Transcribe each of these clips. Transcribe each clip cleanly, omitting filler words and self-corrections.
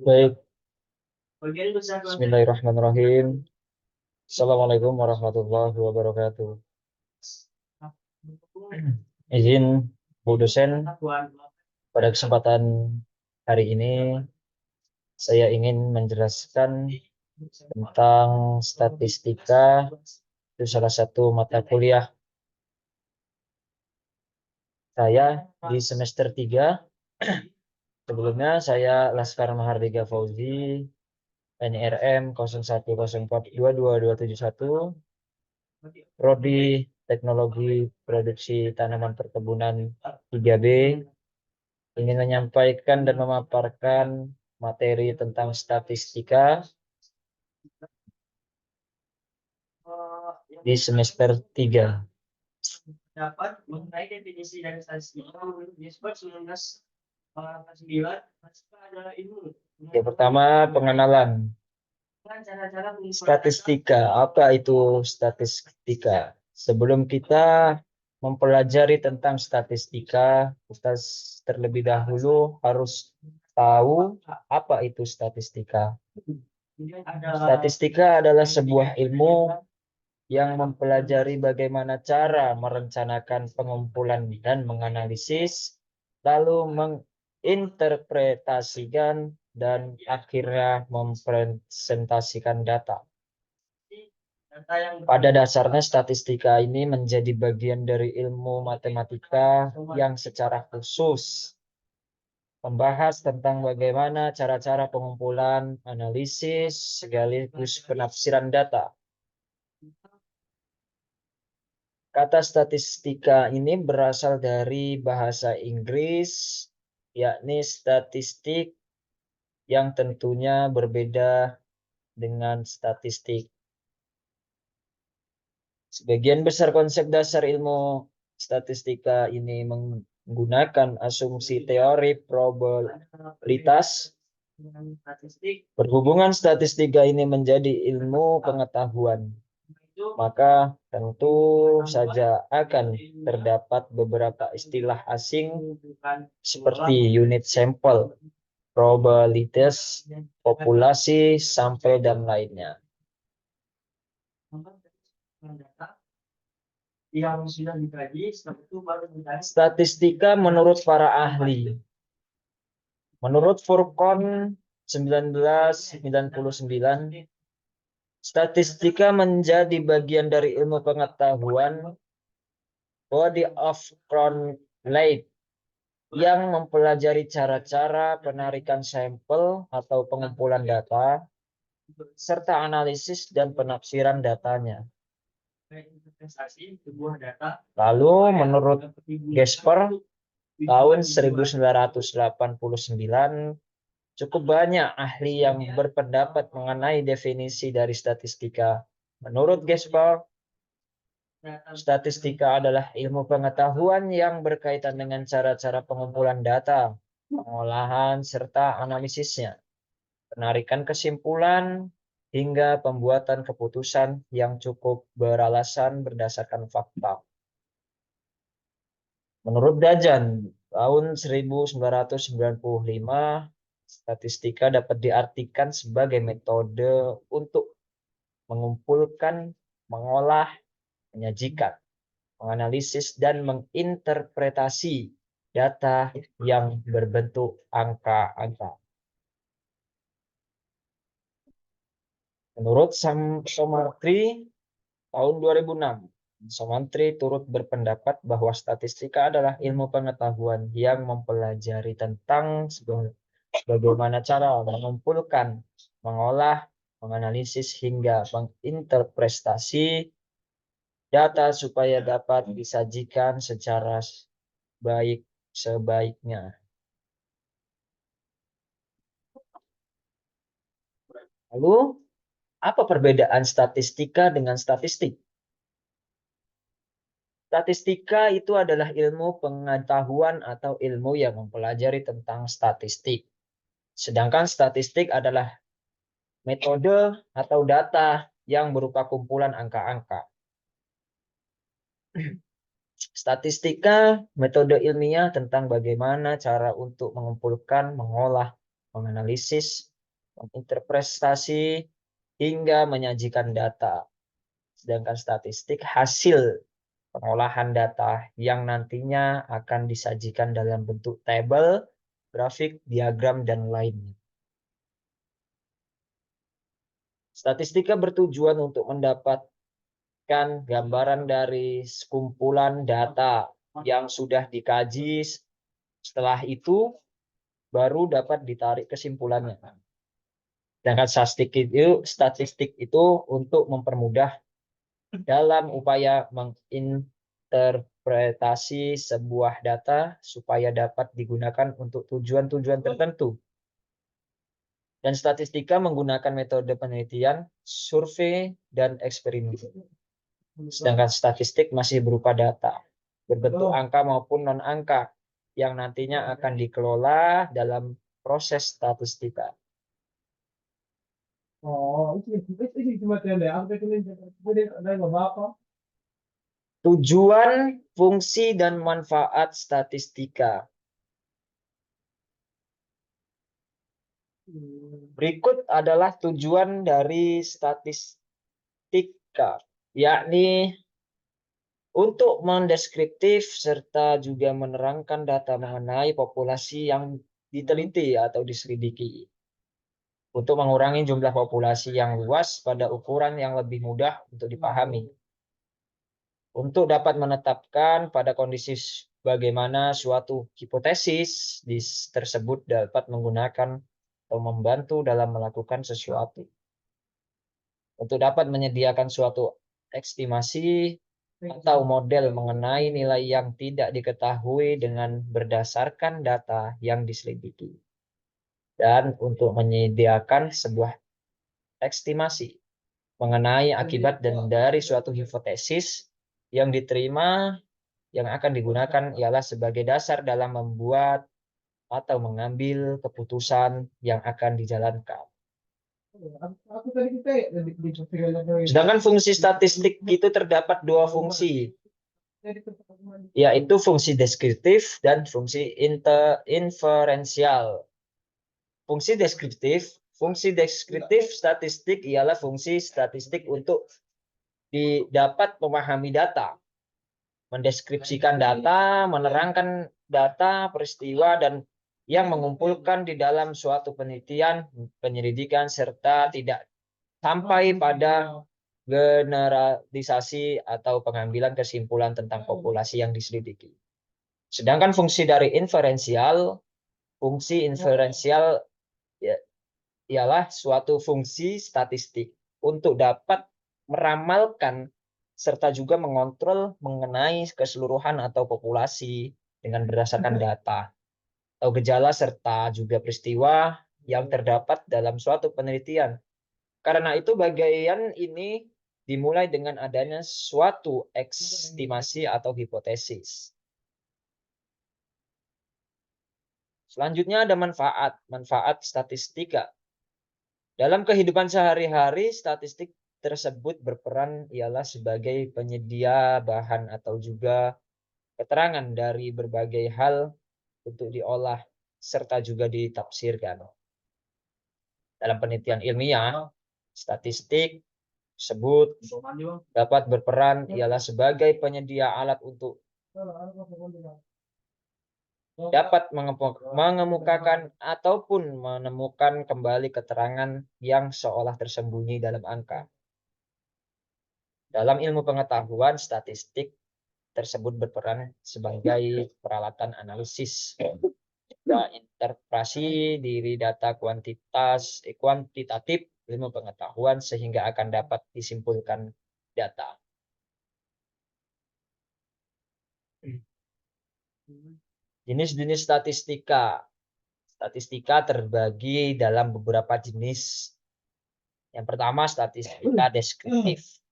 Baik, Bismillahirrahmanirrahim. Assalamualaikum warahmatullahi wabarakatuh. Izin Bu dosen, pada kesempatan hari ini saya ingin menjelaskan tentang statistika. Itu salah satu mata kuliah saya di semester 3. Sebelumnya saya Laskar Mahardika Fauzi, NRM 01042271, Prodi Teknologi Produksi Tanaman Perkebunan 3B, ingin menyampaikan dan memaparkan materi tentang statistika di semester 3. Dapat mengenai definisi dari statistika menurut Gisbert 1989 adalah ilmu. Yang pertama, pengenalan. Statistika, apa itu statistika? Sebelum kita mempelajari tentang statistika, kita terlebih dahulu harus tahu apa itu statistika. Statistika adalah sebuah ilmu yang mempelajari bagaimana cara merencanakan pengumpulan dan menganalisis, lalu menginterpretasikan, dan akhirnya mempresentasikan data. Pada dasarnya statistika ini menjadi bagian dari ilmu matematika yang secara khusus membahas tentang bagaimana cara-cara pengumpulan, analisis, sekaligus penafsiran data. Kata statistika ini berasal dari bahasa Inggris, yakni statistik, yang tentunya berbeda dengan statistik. Sebagian besar konsep dasar ilmu statistika ini menggunakan asumsi teori probabilitas. Berhubungan statistika ini menjadi ilmu pengetahuan, maka tentu saja akan terdapat beberapa istilah asing seperti unit sampel, probabilitas, populasi, sampel, dan lainnya. Statistika menurut para ahli. Menurut Furqan 1999, statistika menjadi bagian dari ilmu pengetahuan body of correlate yang mempelajari cara-cara penarikan sampel atau pengumpulan data, serta analisis dan penafsiran datanya. Lalu menurut Gesper tahun 1989, cukup banyak ahli yang berpendapat mengenai definisi dari statistika. Menurut Gesper, statistika adalah ilmu pengetahuan yang berkaitan dengan cara-cara pengumpulan data, pengolahan, serta analisisnya, penarikan kesimpulan, hingga pembuatan keputusan yang cukup beralasan berdasarkan fakta. Menurut Dajan, tahun 1995, statistika dapat diartikan sebagai metode untuk mengumpulkan, mengolah, menyajikan, menganalisis, dan menginterpretasi data yang berbentuk angka-angka. Menurut Somantri tahun 2006, Somantri turut berpendapat bahwa statistika adalah ilmu pengetahuan yang mempelajari tentang bagaimana cara mengumpulkan, mengolah, menganalisis, hingga menginterpretasi data supaya dapat disajikan secara sebaiknya. Lalu, apa perbedaan statistika dengan statistik? Statistika itu adalah ilmu pengetahuan atau ilmu yang mempelajari tentang statistik. Sedangkan statistik adalah metode atau data yang berupa kumpulan angka-angka. Statistika, metode ilmiah tentang bagaimana cara untuk mengumpulkan, mengolah, menganalisis, menginterpretasi, hingga menyajikan data. Sedangkan statistik, hasil pengolahan data yang nantinya akan disajikan dalam bentuk tabel, grafik, diagram, dan lainnya. Statistika bertujuan untuk mendapatkan gambaran dari sekumpulan data yang sudah dikaji. Setelah itu baru dapat ditarik kesimpulannya. Sedangkan statistik itu untuk mempermudah dalam upaya menginterpretasi sebuah data supaya dapat digunakan untuk tujuan-tujuan tertentu. Dan statistika menggunakan metode penelitian, survei, dan eksperimen. Sedangkan statistik masih berupa data, berbentuk angka maupun non-angka, yang nantinya akan dikelola dalam proses statistika. Tujuan, fungsi, dan manfaat statistika. Berikut adalah tujuan dari statistika, yakni untuk mendeskriptif serta juga menerangkan data mengenai populasi yang diteliti atau diselidiki. Untuk mengurangi jumlah populasi yang luas pada ukuran yang lebih mudah untuk dipahami. Untuk dapat menetapkan pada kondisi bagaimana suatu hipotesis tersebut dapat menggunakan atau membantu dalam melakukan sesuatu. Untuk dapat menyediakan suatu estimasi atau model mengenai nilai yang tidak diketahui dengan berdasarkan data yang diselidiki. Dan untuk menyediakan sebuah estimasi mengenai akibat dan dari suatu hipotesis yang diterima yang akan digunakan ialah sebagai dasar dalam membuat atau mengambil keputusan yang akan dijalankan. Sedangkan fungsi statistik itu terdapat dua fungsi, yaitu fungsi deskriptif dan fungsi inferensial. Fungsi deskriptif statistik ialah fungsi statistik untuk dapat memahami data, mendeskripsikan data, menerangkan data, peristiwa, dan yang mengumpulkan di dalam suatu penelitian, penyelidikan, serta tidak sampai pada generalisasi atau pengambilan kesimpulan tentang populasi yang diselidiki. Sedangkan fungsi inferensial ialah suatu fungsi statistik untuk dapat meramalkan serta juga mengontrol mengenai keseluruhan atau populasi dengan berdasarkan data atau gejala serta juga peristiwa yang terdapat dalam suatu penelitian. Karena itu bagian ini dimulai dengan adanya suatu estimasi atau hipotesis. Selanjutnya ada manfaat statistika. Dalam kehidupan sehari-hari, statistik tersebut berperan ialah sebagai penyedia bahan atau juga keterangan dari berbagai hal untuk diolah serta juga ditafsirkan. Dalam penelitian ilmiah, statistik tersebut dapat berperan ialah sebagai penyedia alat untuk dapat mengemukakan ataupun menemukan kembali keterangan yang seolah tersembunyi dalam angka. Dalam ilmu pengetahuan, statistik tersebut berperan sebagai peralatan analisis dan interpretasi diri data kuantitatif ilmu pengetahuan sehingga akan dapat disimpulkan data. Jenis-jenis statistika. Statistika terbagi dalam beberapa jenis. Yang pertama statistika deskriptif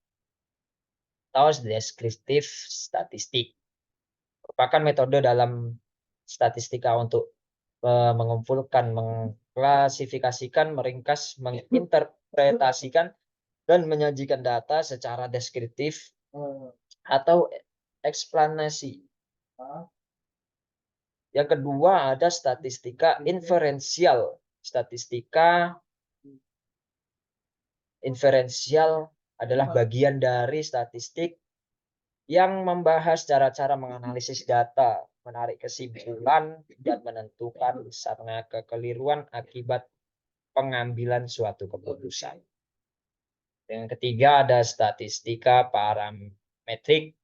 atau deskriptif statistik. Merupakan metode dalam statistika untuk mengumpulkan, mengklasifikasikan, meringkas, menginterpretasikan, dan menyajikan data secara deskriptif atau eksplanasi. Yang kedua ada statistika inferensial. Statistika inferensial adalah bagian dari statistik yang membahas cara-cara menganalisis data, menarik kesimpulan, dan menentukan sarana kekeliruan akibat pengambilan suatu keputusan. Yang ketiga ada statistika parametrik,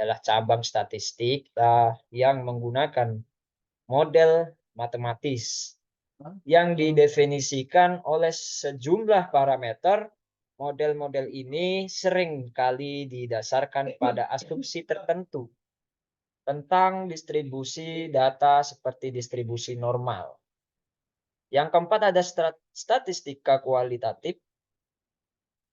adalah cabang statistik yang menggunakan model matematis yang didefinisikan oleh sejumlah parameter. Model-model ini sering kali didasarkan pada asumsi tertentu tentang distribusi data seperti distribusi normal. Yang keempat ada statistika kualitatif,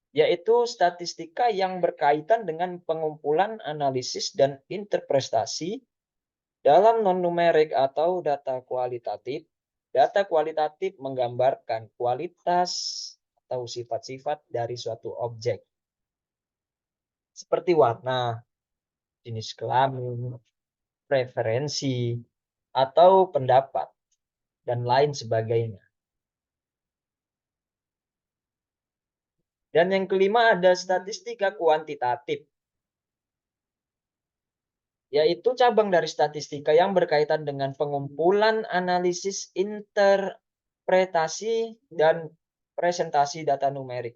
yaitu statistika yang berkaitan dengan pengumpulan, analisis, dan interpretasi dalam non-numerik atau data kualitatif. Data kualitatif menggambarkan kualitas atau sifat-sifat dari suatu objek, seperti warna, jenis kelamin, preferensi, atau pendapat, dan lain sebagainya. Dan yang kelima ada statistika kuantitatif, yaitu cabang dari statistika yang berkaitan dengan pengumpulan, analisis, interpretasi, dan presentasi data numerik.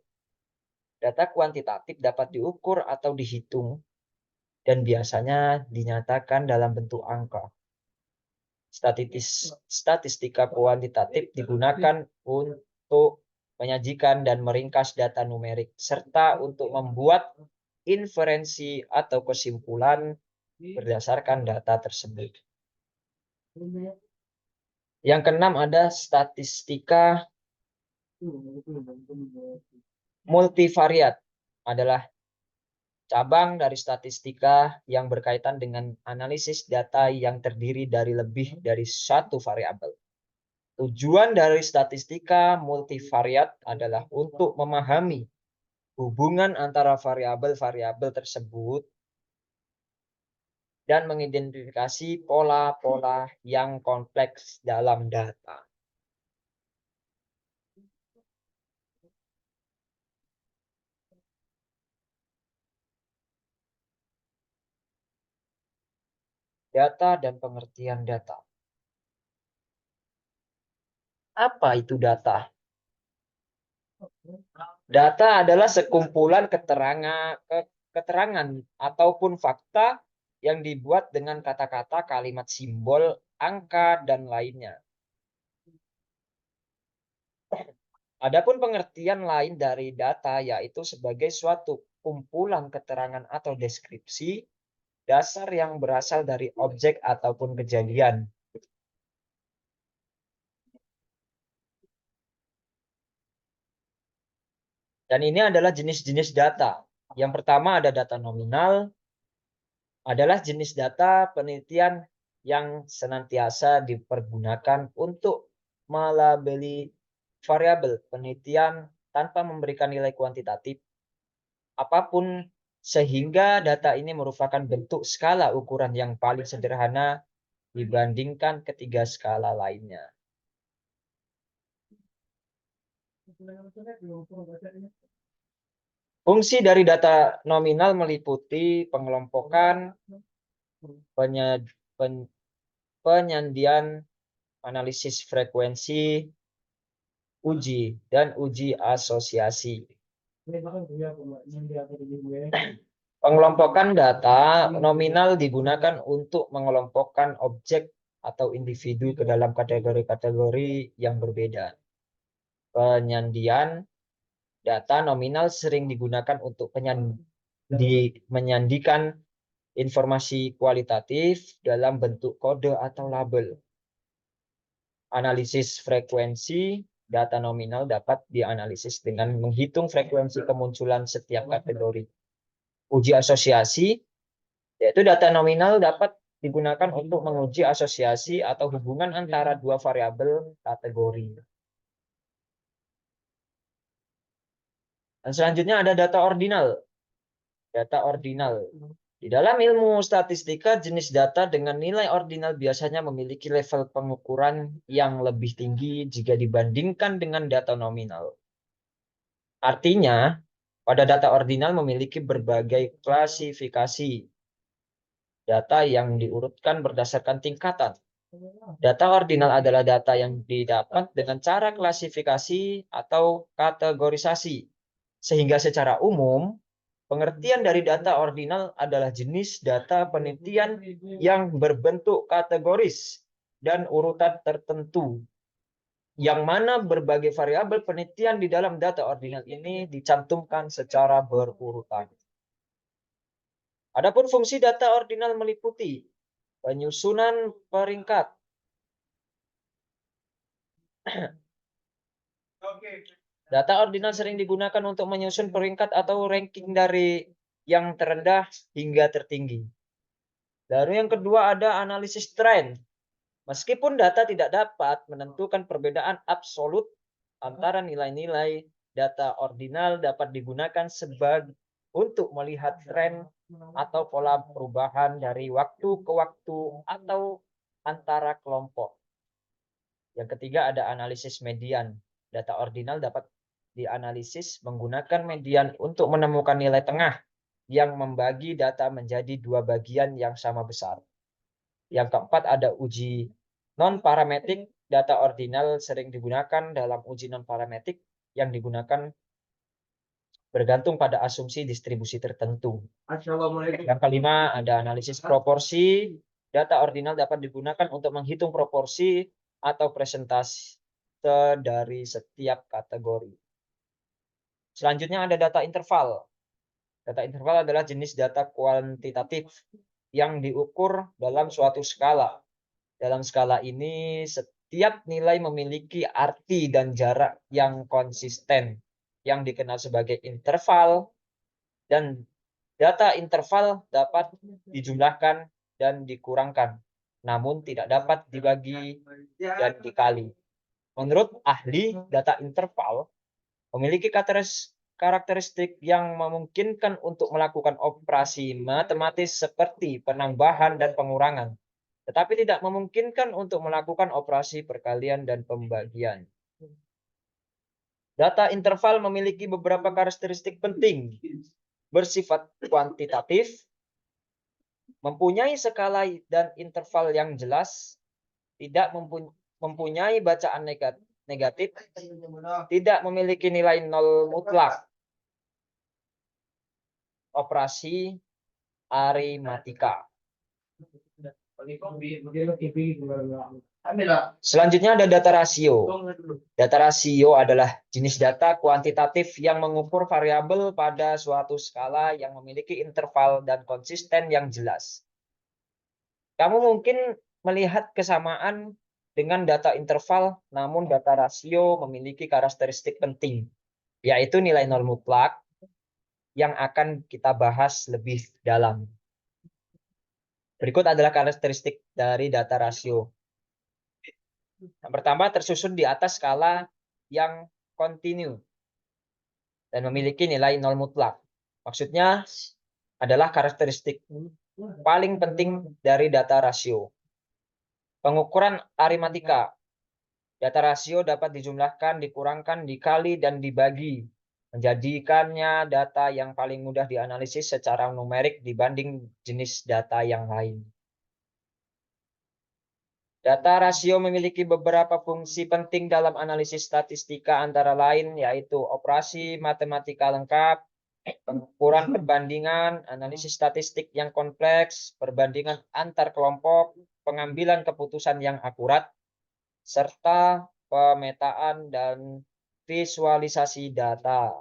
Data kuantitatif dapat diukur atau dihitung dan biasanya dinyatakan dalam bentuk angka. Statistika kuantitatif digunakan untuk menyajikan dan meringkas data numerik serta untuk membuat inferensi atau kesimpulan berdasarkan data tersebut. Yang keenam ada statistika multivariat, adalah cabang dari statistika yang berkaitan dengan analisis data yang terdiri dari lebih dari satu variabel. Tujuan dari statistika multivariat adalah untuk memahami hubungan antara variabel-variabel tersebut dan mengidentifikasi pola-pola yang kompleks dalam data. Data dan pengertian data. Apa itu data? Data adalah sekumpulan keterangan ataupun fakta yang dibuat dengan kata-kata, kalimat, simbol, angka, dan lainnya. Adapun pengertian lain dari data yaitu sebagai suatu kumpulan keterangan atau deskripsi dasar yang berasal dari objek ataupun kejadian. Dan ini adalah jenis-jenis data. Yang pertama ada data nominal, adalah jenis data penelitian yang senantiasa dipergunakan untuk melabeli variabel penelitian tanpa memberikan nilai kuantitatif apapun, sehingga data ini merupakan bentuk skala ukuran yang paling sederhana dibandingkan ketiga skala lainnya. Fungsi dari data nominal meliputi pengelompokan, penyandian, analisis frekuensi, uji, dan uji asosiasi. Pengelompokan data nominal digunakan untuk mengelompokkan objek atau individu ke dalam kategori-kategori yang berbeda. Penyandian data nominal sering digunakan untuk menyandikan informasi kualitatif dalam bentuk kode atau label. Analisis frekuensi data nominal dapat dianalisis dengan menghitung frekuensi kemunculan setiap kategori. Uji asosiasi, yaitu data nominal dapat digunakan untuk menguji asosiasi atau hubungan antara dua variabel kategori. Dan selanjutnya ada data ordinal. Data ordinal Di dalam ilmu statistika, jenis data dengan nilai ordinal biasanya memiliki level pengukuran yang lebih tinggi jika dibandingkan dengan data nominal. Artinya, pada data ordinal memiliki berbagai klasifikasi data yang diurutkan berdasarkan tingkatan. Data ordinal adalah data yang didapat dengan cara klasifikasi atau kategorisasi. Sehingga secara umum, pengertian dari data ordinal adalah jenis data penelitian yang berbentuk kategoris dan urutan tertentu, yang mana berbagai variabel penelitian di dalam data ordinal ini dicantumkan secara berurutan. Adapun fungsi data ordinal meliputi penyusunan peringkat, data ordinal sering digunakan untuk menyusun peringkat atau ranking dari yang terendah hingga tertinggi. Lalu yang kedua ada analisis tren. Meskipun data tidak dapat menentukan perbedaan absolut antara nilai-nilai, data ordinal dapat digunakan untuk melihat tren atau pola perubahan dari waktu ke waktu atau antara kelompok. Yang ketiga ada analisis median. Data ordinal dapat dianalisis menggunakan median untuk menemukan nilai tengah yang membagi data menjadi dua bagian yang sama besar. Yang keempat ada uji non-parametrik. Data ordinal sering digunakan dalam uji non-parametrik yang digunakan bergantung pada asumsi distribusi tertentu. Yang kelima ada analisis proporsi. Data ordinal dapat digunakan untuk menghitung proporsi atau presentase dari setiap kategori. Selanjutnya ada data interval. Data interval adalah jenis data kuantitatif yang diukur dalam suatu skala. Dalam skala ini, setiap nilai memiliki arti dan jarak yang konsisten, yang dikenal sebagai interval, dan data interval dapat dijumlahkan dan dikurangkan, namun tidak dapat dibagi dan dikali. Menurut ahli, data interval memiliki karakteristik yang memungkinkan untuk melakukan operasi matematis seperti penambahan dan pengurangan, tetapi tidak memungkinkan untuk melakukan operasi perkalian dan pembagian. Data interval memiliki beberapa karakteristik penting, bersifat kuantitatif, mempunyai skala dan interval yang jelas, tidak mempunyai bacaan negatif, tidak memiliki nilai nol mutlak. Operasi aritmatika. Selanjutnya ada data rasio. Data rasio adalah jenis data kuantitatif yang mengukur variabel pada suatu skala yang memiliki interval dan konsisten yang jelas. Kamu mungkin melihat kesamaan dengan data interval, namun data rasio memiliki karakteristik penting, yaitu nilai nol mutlak yang akan kita bahas lebih dalam. Berikut adalah karakteristik dari data rasio. Yang pertama, tersusun di atas skala yang kontinu dan memiliki nilai nol mutlak. Maksudnya adalah karakteristik paling penting dari data rasio. Pengukuran aritmatika. Data rasio dapat dijumlahkan, dikurangkan, dikali, dan dibagi, menjadikannya data yang paling mudah dianalisis secara numerik dibanding jenis data yang lain. Data rasio memiliki beberapa fungsi penting dalam analisis statistika, antara lain yaitu operasi matematika lengkap, pengukuran perbandingan, analisis statistik yang kompleks, perbandingan antar kelompok, pengambilan keputusan yang akurat, serta pemetaan dan visualisasi data.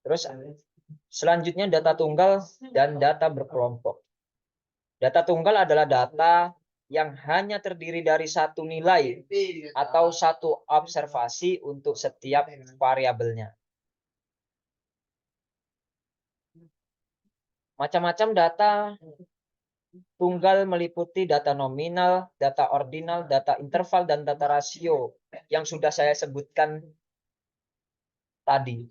Terus selanjutnya data tunggal dan data berkelompok. Data tunggal adalah data yang hanya terdiri dari satu nilai atau satu observasi untuk setiap variabelnya. Macam-macam data tunggal meliputi data nominal, data ordinal, data interval, dan data rasio yang sudah saya sebutkan tadi.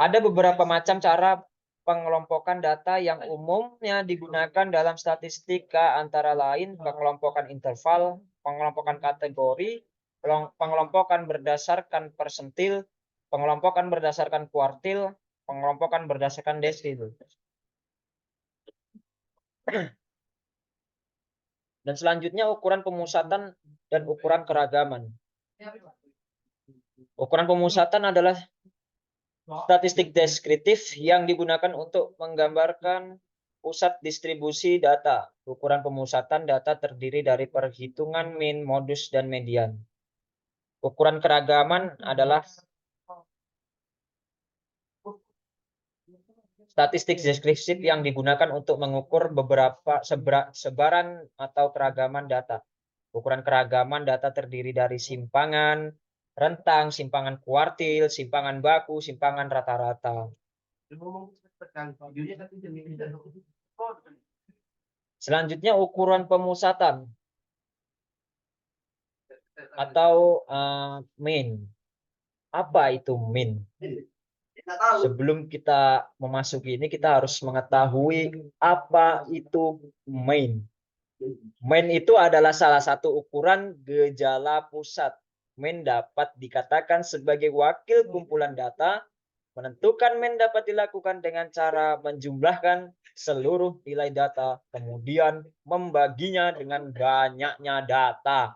Ada beberapa macam cara pengelompokan data yang umumnya digunakan dalam statistika, antara lain pengelompokan interval, pengelompokan kategori, pengelompokan berdasarkan persentil, pengelompokan berdasarkan kuartil, pengelompokan berdasarkan desil. Dan selanjutnya ukuran pemusatan dan ukuran keragaman. Ukuran pemusatan adalah statistik deskriptif yang digunakan untuk menggambarkan pusat distribusi data. Ukuran pemusatan data terdiri dari perhitungan min, modus, dan median. Ukuran keragaman adalah statistik deskriptif yang digunakan untuk mengukur beberapa sebaran atau keragaman data. Ukuran keragaman data terdiri dari simpangan rentang, simpangan kuartil, simpangan baku, simpangan rata-rata. Selanjutnya ukuran pemusatan atau min. Apa itu min? Sebelum kita memasuki ini, kita harus mengetahui apa itu min. Min itu adalah salah satu ukuran gejala pusat. Min dapat dikatakan sebagai wakil kumpulan data. Menentukan min dapat dilakukan dengan cara menjumlahkan seluruh nilai data, kemudian membaginya dengan banyaknya data.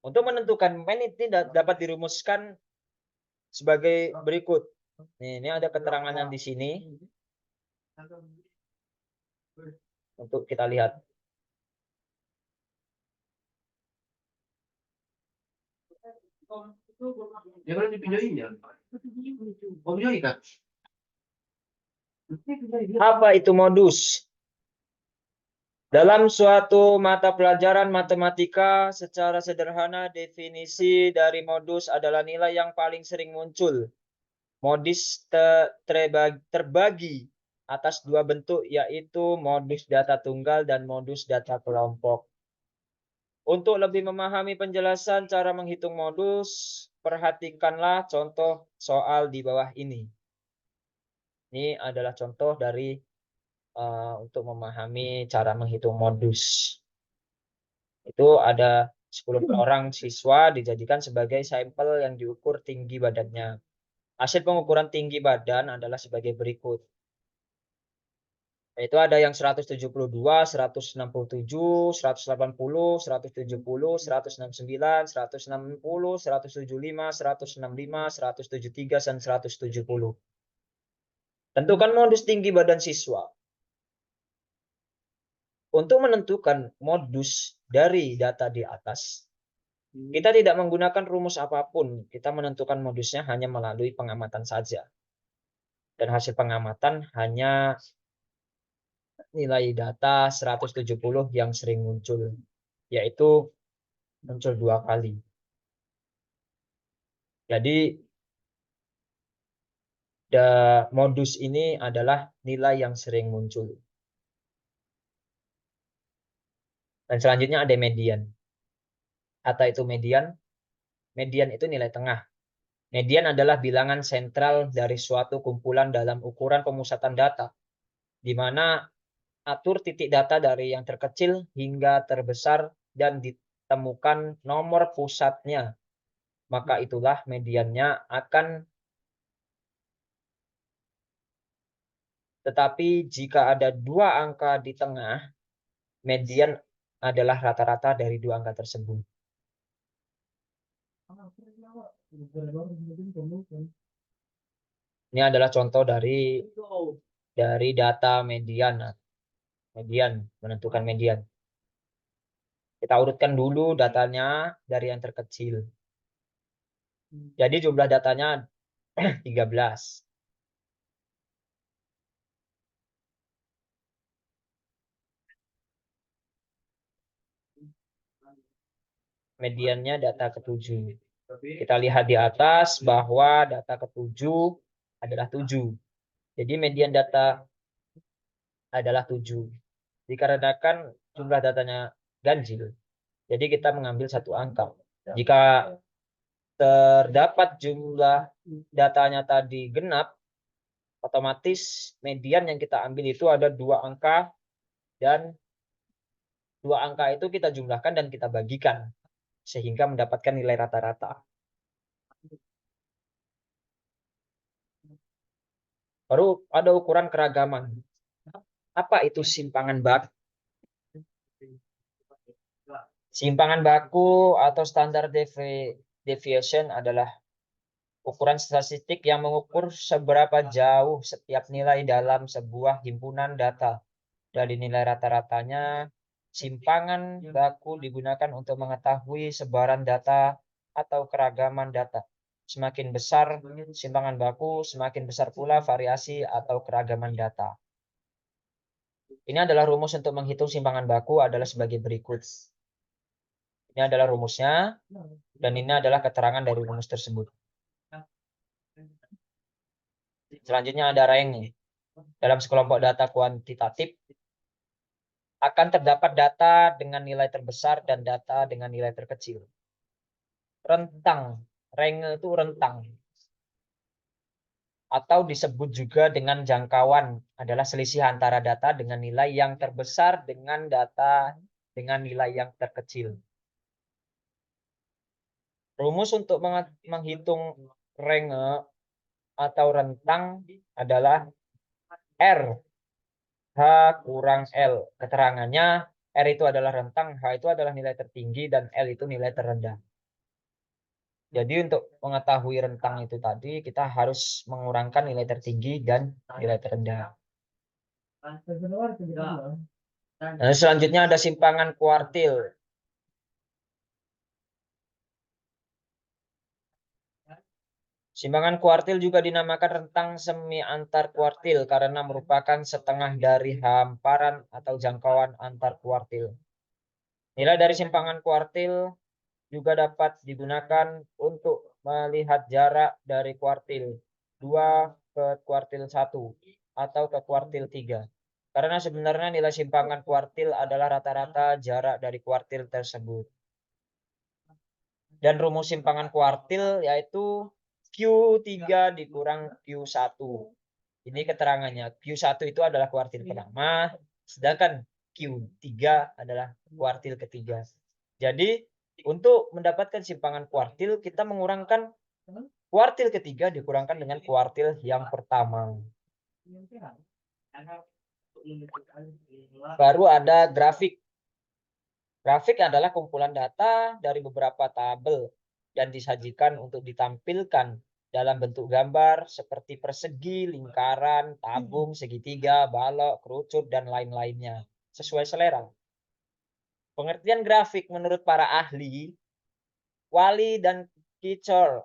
Untuk menentukan min ini dapat dirumuskan sebagai berikut. Ini ada keterangannya di sini untuk kita lihat. Apa itu modus? Dalam suatu mata pelajaran matematika, secara sederhana definisi dari modus adalah nilai yang paling sering muncul. Modus terbagi atas dua bentuk, yaitu modus data tunggal dan modus data kelompok. Untuk lebih memahami penjelasan cara menghitung modus, perhatikanlah contoh soal di bawah ini. Ini adalah contoh dari untuk memahami cara menghitung modus. Itu ada 10 orang siswa dijadikan sebagai sampel yang diukur tinggi badannya. Hasil pengukuran tinggi badan adalah sebagai berikut. Yaitu ada yang 172, 167, 180, 170, 169, 160, 175, 165, 173, dan 170. Tentukan modus tinggi badan siswa. Untuk menentukan modus dari data di atas, kita tidak menggunakan rumus apapun. Kita menentukan modusnya hanya melalui pengamatan saja. Dan hasil pengamatan hanya nilai data 170 yang sering muncul, yaitu muncul 2 kali. Jadi modus ini adalah nilai yang sering muncul. Dan selanjutnya ada median. Apa itu median? Median itu nilai tengah. Median adalah bilangan sentral dari suatu kumpulan dalam ukuran pemusatan data, di mana atur titik data dari yang terkecil hingga terbesar dan ditemukan nomor pusatnya. Maka itulah mediannya akan. Tetapi jika ada 2 angka di tengah, median adalah rata-rata dari 2 angka tersebut. Ini adalah contoh dari data median. Median, menentukan median. Kita urutkan dulu datanya dari yang terkecil. Jadi jumlah datanya 13. Mediannya data ke-7. Kita lihat di atas bahwa data ke-7 adalah 7. Jadi median data adalah 7. Dikarenakan jumlah datanya ganjil, jadi kita mengambil satu angka. Jika terdapat jumlah datanya tadi genap, otomatis median yang kita ambil itu ada 2 angka, dan 2 angka itu kita jumlahkan dan kita bagikan sehingga mendapatkan nilai rata-rata. Baru ada ukuran keragaman. Apa itu simpangan baku? Simpangan baku atau standar deviation adalah ukuran statistik yang mengukur seberapa jauh setiap nilai dalam sebuah himpunan data. Dari nilai rata-ratanya, simpangan baku digunakan untuk mengetahui sebaran data atau keragaman data. Semakin besar simpangan baku, semakin besar pula variasi atau keragaman data. Ini adalah rumus untuk menghitung simpangan baku adalah sebagai berikut. Ini adalah rumusnya, dan ini adalah keterangan dari rumus tersebut. Selanjutnya ada rank nih. Dalam sekelompok data kuantitatif, akan terdapat data dengan nilai terbesar dan data dengan nilai terkecil. Rentang, rank itu rentang. Atau disebut juga dengan jangkauan, adalah selisih antara data dengan nilai yang terbesar dengan data dengan nilai yang terkecil. Rumus untuk menghitung rank atau rentang adalah R H kurang L. Keterangannya, R itu adalah rentang, H itu adalah nilai tertinggi, dan L itu nilai terendah. Jadi untuk mengetahui rentang itu tadi, kita harus mengurangkan nilai tertinggi dan nilai terendah. Nah, selanjutnya ada simpangan kuartil. Simpangan kuartil juga dinamakan rentang semi antar kuartil karena merupakan setengah dari hamparan atau jangkauan antar kuartil. Nilai dari simpangan kuartil juga dapat digunakan untuk melihat jarak dari kuartil 2 ke kuartil 1 atau ke kuartil 3. Karena sebenarnya nilai simpangan kuartil adalah rata-rata jarak dari kuartil tersebut. Dan rumus simpangan kuartil yaitu Q3 dikurang Q1. Ini keterangannya. Q1 itu adalah kuartil pertama, sedangkan Q3 adalah kuartil ketiga. Jadi untuk mendapatkan simpangan kuartil, kita mengurangkan kuartil ketiga dikurangkan dengan kuartil yang pertama. Baru ada grafik. Grafik adalah kumpulan data dari beberapa tabel dan disajikan untuk ditampilkan dalam bentuk gambar seperti persegi, lingkaran, tabung, segitiga, balok, kerucut, dan lain-lainnya sesuai selera. Pengertian grafik menurut para ahli, Wali dan Kitcher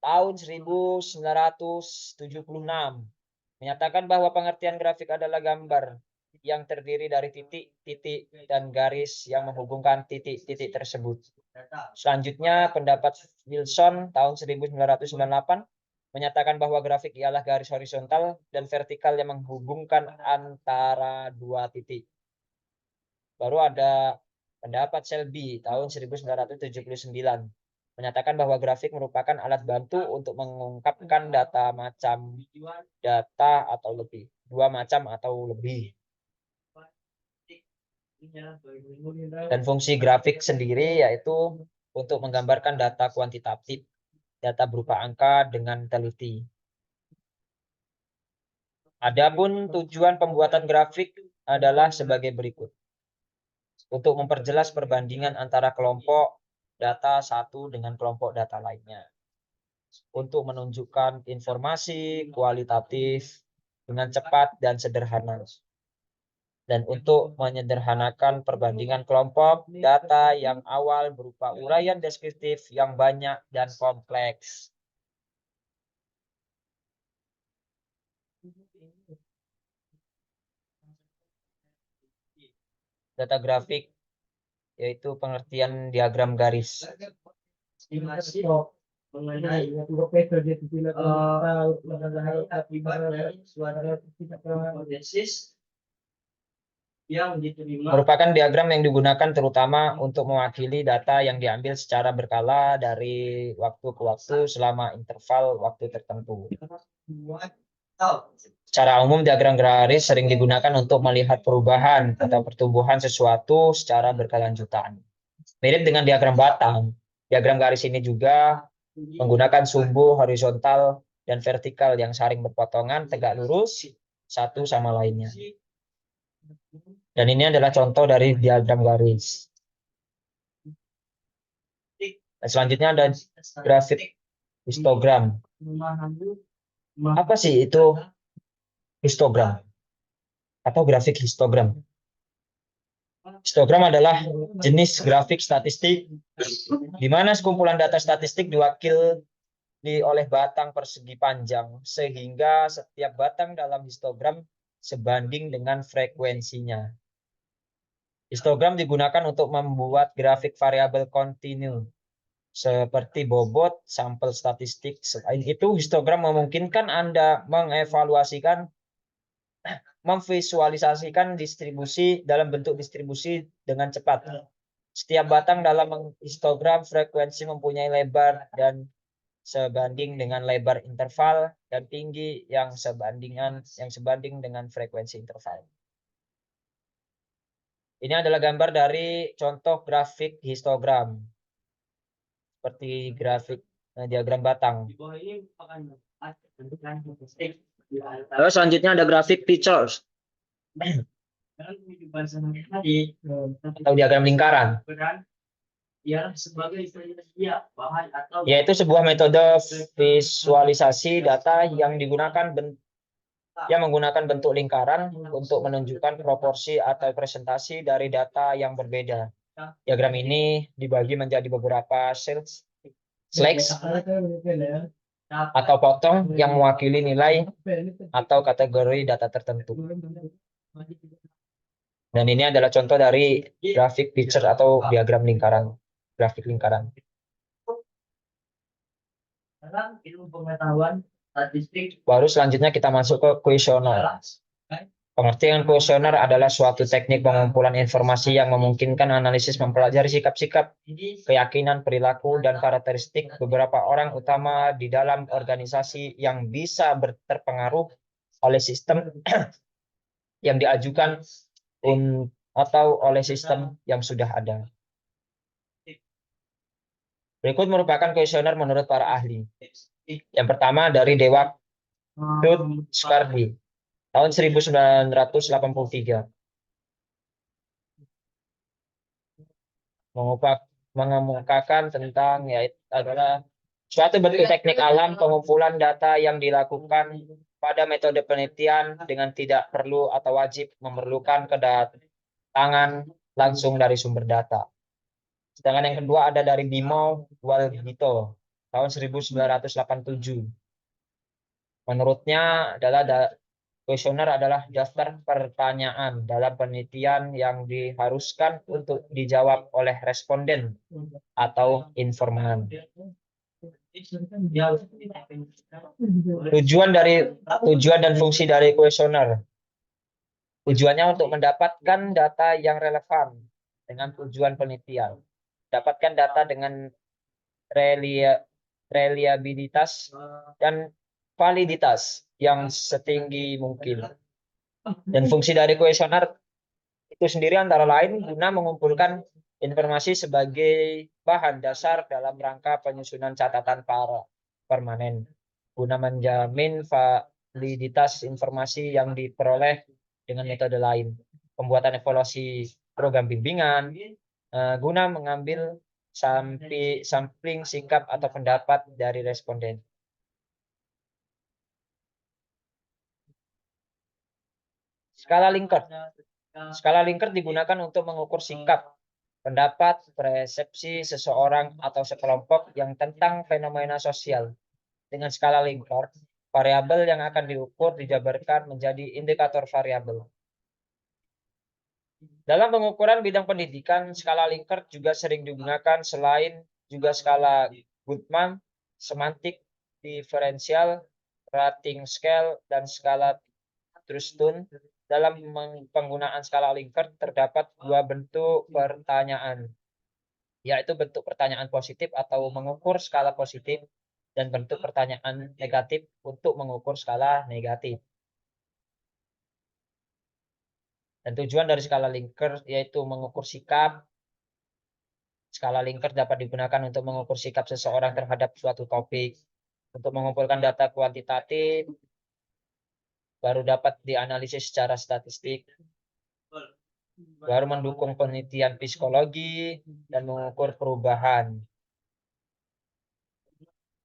tahun 1976 menyatakan bahwa pengertian grafik adalah gambar yang terdiri dari titik-titik dan garis yang menghubungkan titik-titik tersebut. Selanjutnya, pendapat Wilson tahun 1998 menyatakan bahwa grafik ialah garis horizontal dan vertikal yang menghubungkan antara dua titik. Baru ada pendapat Selby tahun 1979 menyatakan bahwa grafik merupakan alat bantu untuk mengungkapkan data atau lebih, dua macam atau lebih. Dan fungsi grafik sendiri yaitu untuk menggambarkan data kuantitatif, data berupa angka dengan teliti. Adapun tujuan pembuatan grafik adalah sebagai berikut. Untuk memperjelas perbandingan antara kelompok data satu dengan kelompok data lainnya. Untuk menunjukkan informasi kualitatif dengan cepat dan sederhana. Dan untuk menyederhanakan perbandingan kelompok data yang awal berupa uraian deskriptif yang banyak dan kompleks. Data grafik yaitu pengertian diagram garis. merupakan diagram yang digunakan terutama untuk mewakili data yang diambil secara berkala dari waktu ke waktu selama interval waktu tertentu. Secara umum, diagram garis sering digunakan untuk melihat perubahan atau pertumbuhan sesuatu secara berkelanjutan. Mirip dengan diagram batang, diagram garis ini juga menggunakan sumbu horizontal dan vertikal yang saling berpotongan tegak lurus satu sama lainnya. Dan ini adalah contoh dari diagram garis. Dan selanjutnya ada grafik histogram. Apa sih itu histogram atau grafik histogram? Histogram adalah jenis grafik statistik di mana sekumpulan data statistik diwakili oleh batang persegi panjang, sehingga setiap batang dalam histogram sebanding dengan frekuensinya. Histogram digunakan untuk membuat grafik variabel kontinu, seperti bobot sampel statistik. Selain itu, histogram memungkinkan Anda memvisualisasikan distribusi dalam bentuk distribusi dengan cepat. Setiap batang dalam histogram frekuensi mempunyai lebar dan sebanding dengan lebar interval dan tinggi yang sebanding dengan frekuensi interval. Ini adalah gambar dari contoh grafik histogram seperti grafik diagram batang. Lalu selanjutnya ada grafik pictures atau diagram lingkaran, yaitu sebuah metode visualisasi data yang menggunakan bentuk lingkaran untuk menunjukkan proporsi atau presentasi dari data yang berbeda. Diagram ini dibagi menjadi beberapa slides atau potong yang mewakili nilai atau kategori data tertentu. Dan ini adalah contoh dari grafik picture atau diagram lingkaran, grafik lingkaran. Baru selanjutnya kita masuk ke kuesioner. Pengertian kuesioner adalah suatu teknik pengumpulan informasi yang memungkinkan analisis mempelajari sikap-sikap, keyakinan, perilaku, dan karakteristik beberapa orang utama di dalam organisasi yang bisa terpengaruh oleh sistem yang diajukan atau oleh sistem yang sudah ada. Berikut merupakan kuesioner menurut para ahli. Yang pertama dari Dewa Scardi tahun 1983. Mengemukakan tentang yaitu adalah suatu bentuk teknik alam pengumpulan data yang dilakukan pada metode penelitian dengan tidak perlu atau wajib memerlukan kedatangan langsung dari sumber data. Sedangkan yang kedua ada dari Bimo Walgito tahun 1987. Menurutnya kuesioner adalah daftar pertanyaan dalam penelitian yang diharuskan untuk dijawab oleh responden atau informan. Tujuan dan fungsi dari kuesioner. Tujuannya untuk mendapatkan data yang relevan dengan tujuan penelitian. Dapatkan data dengan reliabilitas dan validitas yang setinggi mungkin. Dan fungsi dari kuesioner itu sendiri antara lain guna mengumpulkan informasi sebagai bahan dasar dalam rangka penyusunan catatan permanen, guna menjamin validitas informasi yang diperoleh dengan metode lain, pembuatan evaluasi program bimbingan, guna mengambil sampling sikap atau pendapat dari responden. Skala Likert. Skala Likert digunakan untuk mengukur sikap, pendapat, persepsi seseorang atau sekelompok yang tentang fenomena sosial. Dengan skala Likert, variabel yang akan diukur dijabarkan menjadi indikator variabel. Dalam pengukuran bidang pendidikan, skala Likert juga sering digunakan selain juga skala Goodman, semantik diferensial, rating scale, dan skala Trustun, dalam penggunaan skala Likert terdapat dua bentuk pertanyaan, yaitu bentuk pertanyaan positif atau mengukur skala positif dan bentuk pertanyaan negatif untuk mengukur skala negatif. Dan tujuan dari skala Likert yaitu mengukur sikap. Skala Likert dapat digunakan untuk mengukur sikap seseorang terhadap suatu topik, untuk mengumpulkan data kuantitatif, baru dapat dianalisis secara statistik, baru mendukung penelitian psikologi, dan mengukur perubahan.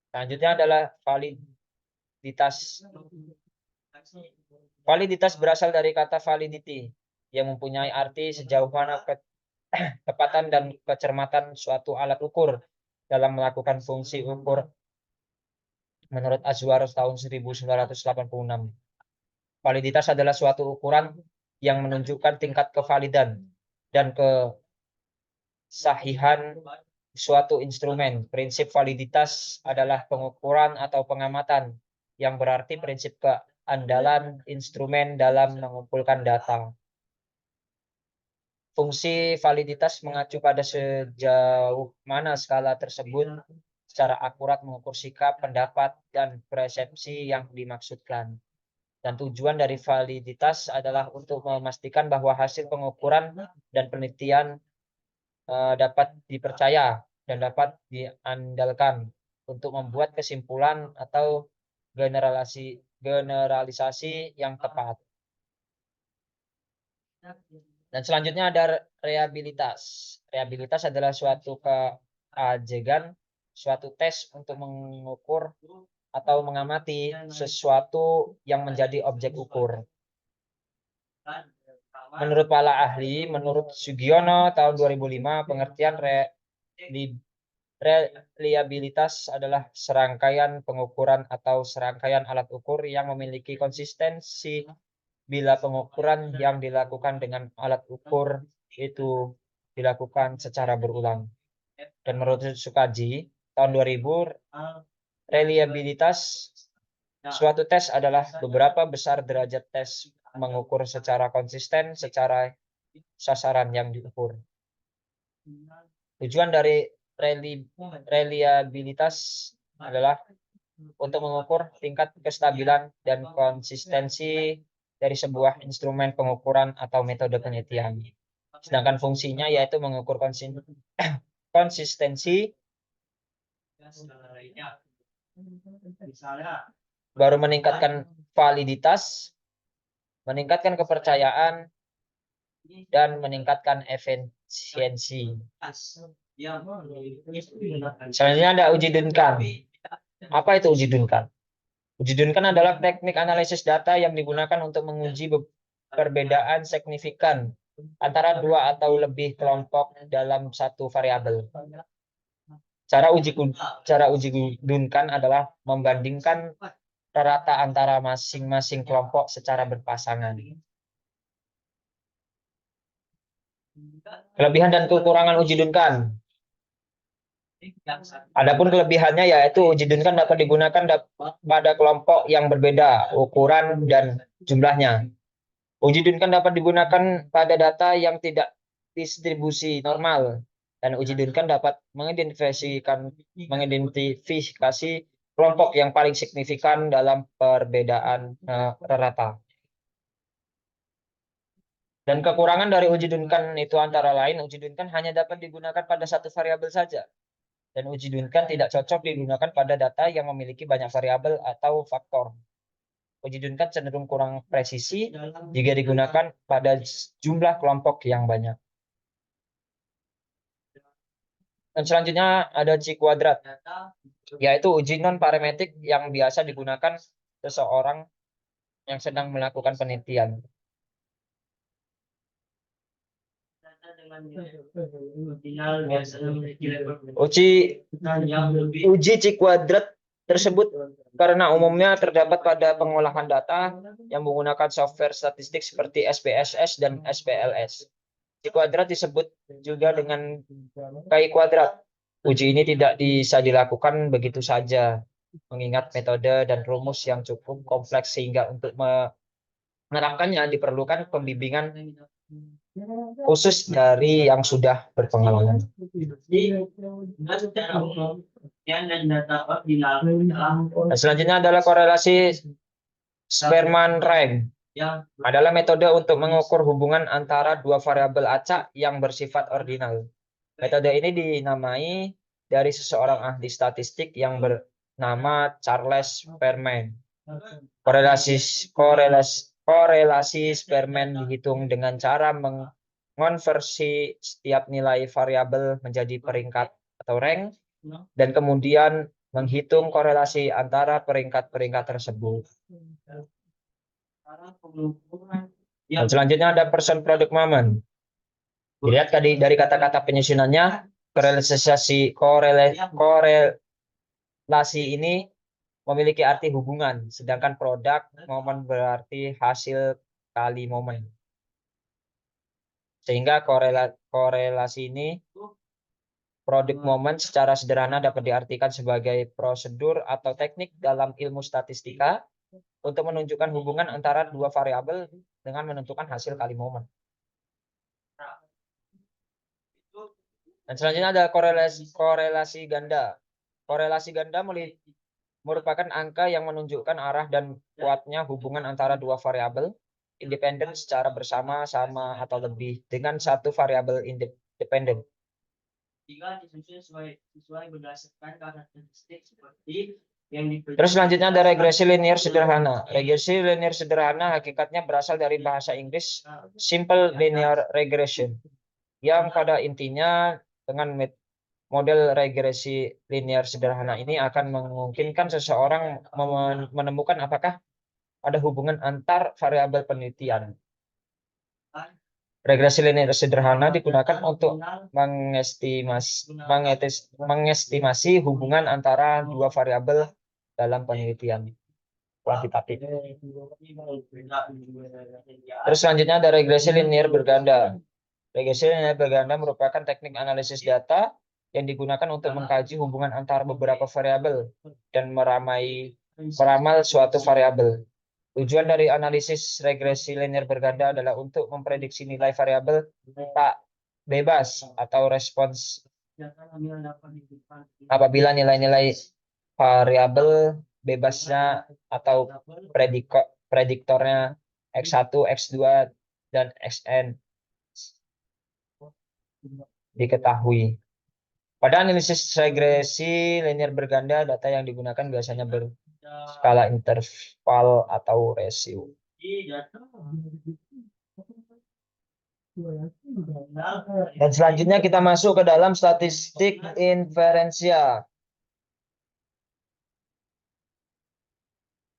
Selanjutnya adalah validitas. Validitas berasal dari kata validity, yang mempunyai arti sejauh mana ketepatan dan kecermatan suatu alat ukur dalam melakukan fungsi ukur menurut Azwar tahun 1986. Validitas adalah suatu ukuran yang menunjukkan tingkat kevalidan dan kesahihan suatu instrumen. Prinsip validitas adalah pengukuran atau pengamatan, yang berarti prinsip keandalan instrumen dalam mengumpulkan data. Fungsi validitas mengacu pada sejauh mana skala tersebut secara akurat mengukur sikap, pendapat, dan persepsi yang dimaksudkan. Dan tujuan dari validitas adalah untuk memastikan bahwa hasil pengukuran dan penelitian dapat dipercaya dan dapat diandalkan untuk membuat kesimpulan atau generalisasi yang tepat. Dan selanjutnya ada reliabilitas. Reliabilitas adalah suatu keajegan, suatu tes untuk mengukur atau mengamati sesuatu yang menjadi objek ukur. Menurut para ahli, menurut Sugiono tahun 2005, pengertian reliabilitas adalah serangkaian pengukuran atau serangkaian alat ukur yang memiliki konsistensi bila pengukuran yang dilakukan dengan alat ukur itu dilakukan secara berulang. Dan menurut Sukaji tahun 2000, reliabilitas suatu tes adalah beberapa besar derajat tes mengukur secara konsisten secara sasaran yang diukur. Tujuan dari reliabilitas adalah untuk mengukur tingkat kestabilan dan konsistensi dari sebuah instrumen pengukuran atau metode penelitian. Sedangkan fungsinya yaitu mengukur konsistensi, baru meningkatkan validitas, meningkatkan kepercayaan, dan meningkatkan efisiensi. Selanjutnya ada uji Duncan. Apa itu uji Duncan? Uji Duncan adalah teknik analisis data yang digunakan untuk menguji perbedaan signifikan antara dua atau lebih kelompok dalam satu variabel. Cara uji Duncan adalah membandingkan rata antara masing-masing kelompok secara berpasangan. Kelebihan dan kekurangan uji Duncan. Adapun kelebihannya yaitu uji Duncan dapat digunakan pada kelompok yang berbeda ukuran dan jumlahnya. Uji Duncan dapat digunakan pada data yang tidak distribusi normal, dan uji Duncan dapat mengidentifikasi kelompok yang paling signifikan dalam perbedaan rata. Dan kekurangan dari uji Duncan itu antara lain, uji Duncan hanya dapat digunakan pada satu variabel saja. Dan uji Duncan tidak cocok digunakan pada data yang memiliki banyak variabel atau faktor. Uji Duncan cenderung kurang presisi jika digunakan pada jumlah kelompok yang banyak. Dan selanjutnya ada C kuadrat, yaitu uji non-parametrik yang biasa digunakan seseorang yang sedang melakukan penelitian. Uji C kuadrat tersebut karena umumnya terdapat pada pengolahan data yang menggunakan software statistik seperti SPSS dan SPLS. C kuadrat disebut juga dengan KI kuadrat. Uji ini tidak bisa dilakukan begitu saja, mengingat metode dan rumus yang cukup kompleks sehingga untuk menerapkannya diperlukan pembimbingan khusus dari yang sudah berpengalaman. Dan selanjutnya adalah korelasi Spearman-Rank. Adalah metode untuk mengukur hubungan antara dua variabel acak yang bersifat ordinal. Metode ini dinamai dari seseorang ahli statistik yang bernama Charles Spearman. Korelasi Spearman dihitung dengan cara mengonversi setiap nilai variabel menjadi peringkat atau rank, dan kemudian menghitung korelasi antara peringkat-peringkat tersebut. Dan selanjutnya ada person product moment. Dilihat tadi dari kata-kata penyusunannya, korelasi ini memiliki arti hubungan, sedangkan produk momen berarti hasil kali momen. Sehingga korelasi ini, produk momen secara sederhana dapat diartikan sebagai prosedur atau teknik dalam ilmu statistika untuk menunjukkan hubungan antara dua variabel dengan menentukan hasil kali momen. Dan selanjutnya ada korelasi ganda. Korelasi ganda merupakan angka yang menunjukkan arah dan kuatnya hubungan antara dua variabel independen secara bersama-sama atau lebih dengan satu variabel independen. Terus selanjutnya ada regresi linear sederhana. Regresi linear sederhana hakikatnya berasal dari bahasa Inggris simple linear regression, yang pada intinya dengan model regresi linear sederhana ini akan memungkinkan seseorang menemukan apakah ada hubungan antar variabel penelitian. Regresi linear sederhana digunakan untuk mengestimasi hubungan antara dua variabel dalam penelitian kuantitatif. Terus selanjutnya ada regresi linear berganda. Regresi linear berganda merupakan teknik analisis data yang digunakan untuk mengkaji hubungan antara beberapa variabel dan meramal suatu variabel. Tujuan dari analisis regresi linear berganda adalah untuk memprediksi nilai variabel tak bebas atau respons apabila nilai-nilai variabel bebasnya atau prediktornya X1, X2, dan Xn diketahui. Pada analisis regresi linear berganda, data yang digunakan biasanya berskala interval atau rasio. Dan selanjutnya kita masuk ke dalam statistik inferensia.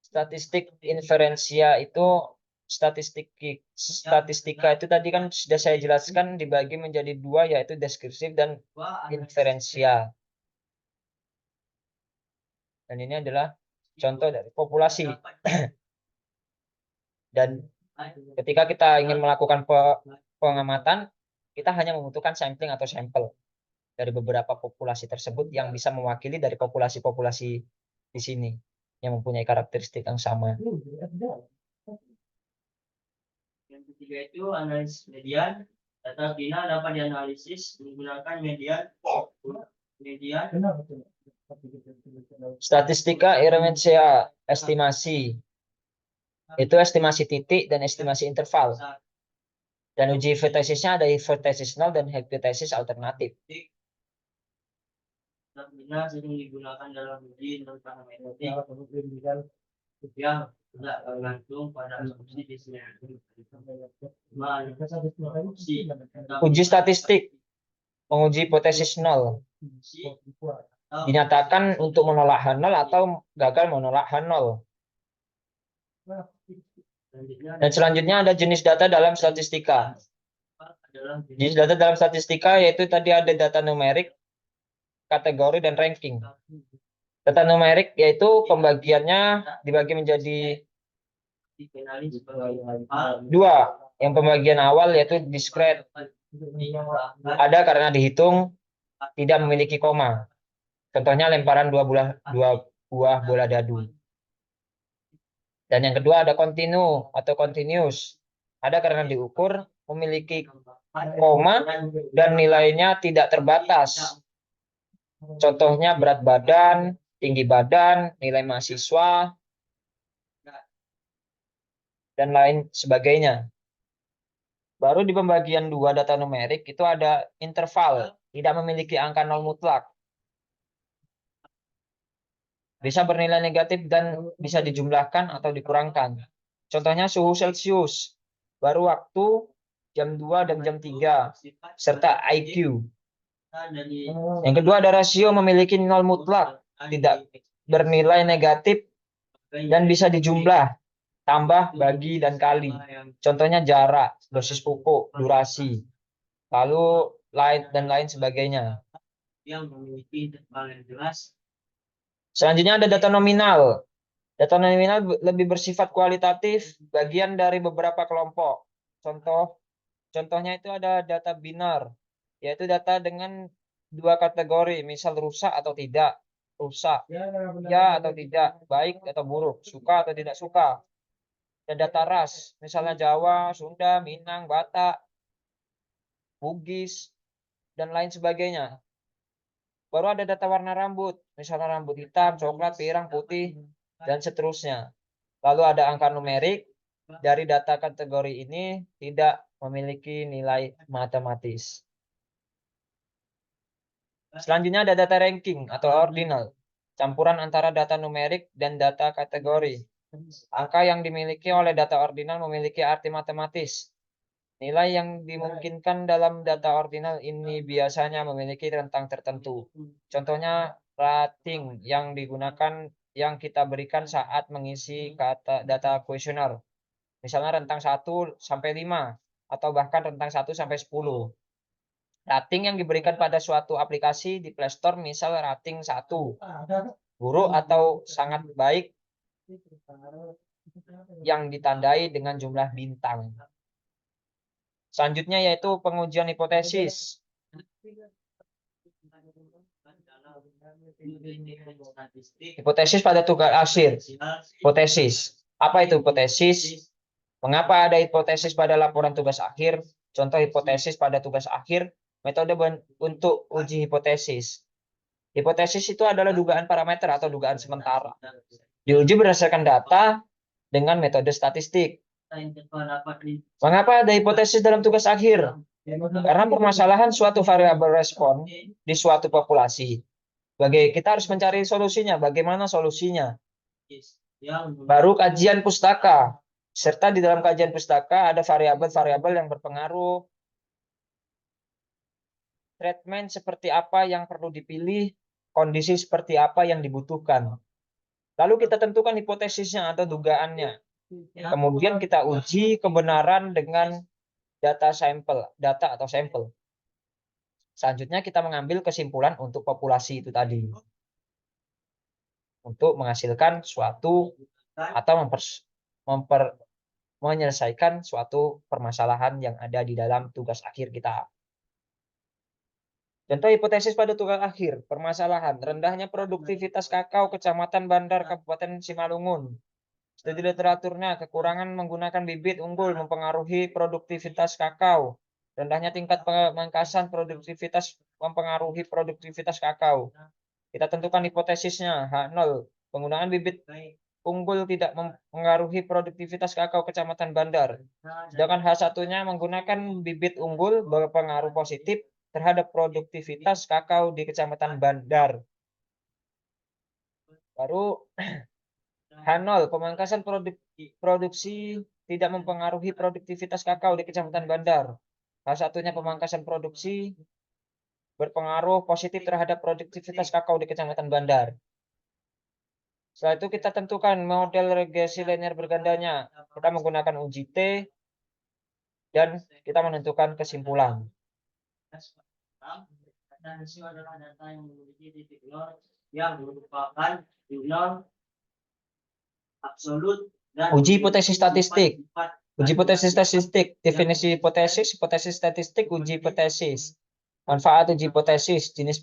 Statistik inferensia itu statistika itu tadi kan sudah saya jelaskan dibagi menjadi dua, yaitu deskriptif dan inferensia. Dan ini adalah contoh dari populasi. Dan ketika kita ingin melakukan pengamatan, kita hanya membutuhkan sampling atau sampel dari beberapa populasi tersebut yang bisa mewakili dari populasi-populasi di sini yang mempunyai karakteristik yang sama. Yang ketiga itu analisis median. Data final dapat dianalisis menggunakan median. Statistika inferensia, estimasi. Itu estimasi titik dan estimasi interval. Dan uji hipotesisnya ada hipotesis nol dan hipotesis alternatif. Benar sering digunakan dalam uji tentang metode yang tidak bergantung pada asumsi destinasi. Uji statistik menguji hipotesis nol dinyatakan untuk menolak H0 atau gagal menolak H0. Dan selanjutnya ada jenis data dalam statistika. Jenis data dalam statistika yaitu tadi ada data numerik, kategori, dan ranking. Data numerik yaitu pembagiannya dibagi menjadi dua. Yang pembagian awal yaitu discrete. Ada karena dihitung tidak memiliki koma. Contohnya lemparan dua buah bola dadu. Dan yang kedua ada kontinu atau continuous. Ada karena diukur, memiliki koma, dan nilainya tidak terbatas. Contohnya berat badan, tinggi badan, nilai mahasiswa, dan lain sebagainya. Baru di pembagian 2 data numerik itu ada interval, tidak memiliki angka nol mutlak. Bisa bernilai negatif dan bisa dijumlahkan atau dikurangkan. Contohnya suhu Celcius, baru waktu jam 2 dan jam 3, serta IQ. Yang kedua ada rasio memiliki nol mutlak, tidak bernilai negatif dan bisa dijumlah, tambah, bagi, dan kali. Contohnya jarak, dosis pupuk, durasi, lalu lain dan lain sebagainya. Selanjutnya ada data nominal. Data nominal lebih bersifat kualitatif, bagian dari beberapa kelompok. Contohnya itu ada data binar, yaitu data dengan 2 kategori, misal rusak atau tidak. Rusak, ya atau tidak, baik atau buruk, suka atau tidak suka. Dan data ras, misalnya Jawa, Sunda, Minang, Batak, Bugis, dan lain sebagainya. Baru ada data warna rambut, misalnya rambut hitam, coklat, pirang, putih, dan seterusnya. Lalu ada angka numerik, dari data kategori ini tidak memiliki nilai matematis. Selanjutnya ada data ranking atau ordinal, campuran antara data numerik dan data kategori. Angka yang dimiliki oleh data ordinal memiliki arti matematis. Nilai yang dimungkinkan dalam data ordinal ini biasanya memiliki rentang tertentu. Contohnya rating yang digunakan yang kita berikan saat mengisi data kuesioner. Misalnya rentang 1 sampai 5 atau bahkan rentang 1 sampai 10. Rating yang diberikan pada suatu aplikasi di Play Store misal rating 1. Buruk atau sangat baik yang ditandai dengan jumlah bintang. Selanjutnya yaitu pengujian hipotesis. Hipotesis pada tugas akhir. Hipotesis. Apa itu hipotesis? Mengapa ada hipotesis pada laporan tugas akhir? Contoh hipotesis pada tugas akhir, metode untuk uji hipotesis. Hipotesis itu adalah dugaan parameter atau dugaan sementara. Diuji berdasarkan data dengan metode statistik. Mengapa ada hipotesis dalam tugas akhir? Karena permasalahan suatu variabel respon di suatu populasi. Kita harus mencari solusinya. Bagaimana solusinya? Baru kajian pustaka. Serta di dalam kajian pustaka ada variabel-variabel yang berpengaruh. Treatment seperti apa yang perlu dipilih, kondisi seperti apa yang dibutuhkan. Lalu kita tentukan hipotesisnya atau dugaannya. Kemudian kita uji kebenaran dengan data atau sampel. Selanjutnya kita mengambil kesimpulan untuk populasi itu tadi. Untuk menghasilkan suatu atau menyelesaikan suatu permasalahan yang ada di dalam tugas akhir kita. Contoh hipotesis pada tugas akhir, permasalahan rendahnya produktivitas kakao Kecamatan Bandar Kabupaten Simalungun. Studi literaturnya, kekurangan menggunakan bibit unggul mempengaruhi produktivitas kakao. Rendahnya tingkat pemangkasan produktivitas mempengaruhi produktivitas kakao. Kita tentukan hipotesisnya, H0. Penggunaan bibit unggul tidak mempengaruhi produktivitas kakao Kecamatan Bandar. Sedangkan H1-nya menggunakan bibit unggul berpengaruh positif terhadap produktivitas kakao di Kecamatan Bandar. Baru H0, pemangkasan produksi tidak mempengaruhi produktivitas kakao di Kecamatan Bandar. H1-nya pemangkasan produksi berpengaruh positif terhadap produktivitas kakao di Kecamatan Bandar. Setelah itu kita tentukan model regresi linear bergandanya. Kita menggunakan uji T dan kita menentukan kesimpulan. Adalah data yang memiliki titik nol yang merupakan nol absolut dan uji hipotesis statistik. Uji hipotesis statistik, definisi hipotesis statistik, uji hipotesis. Manfaat uji hipotesis, jenis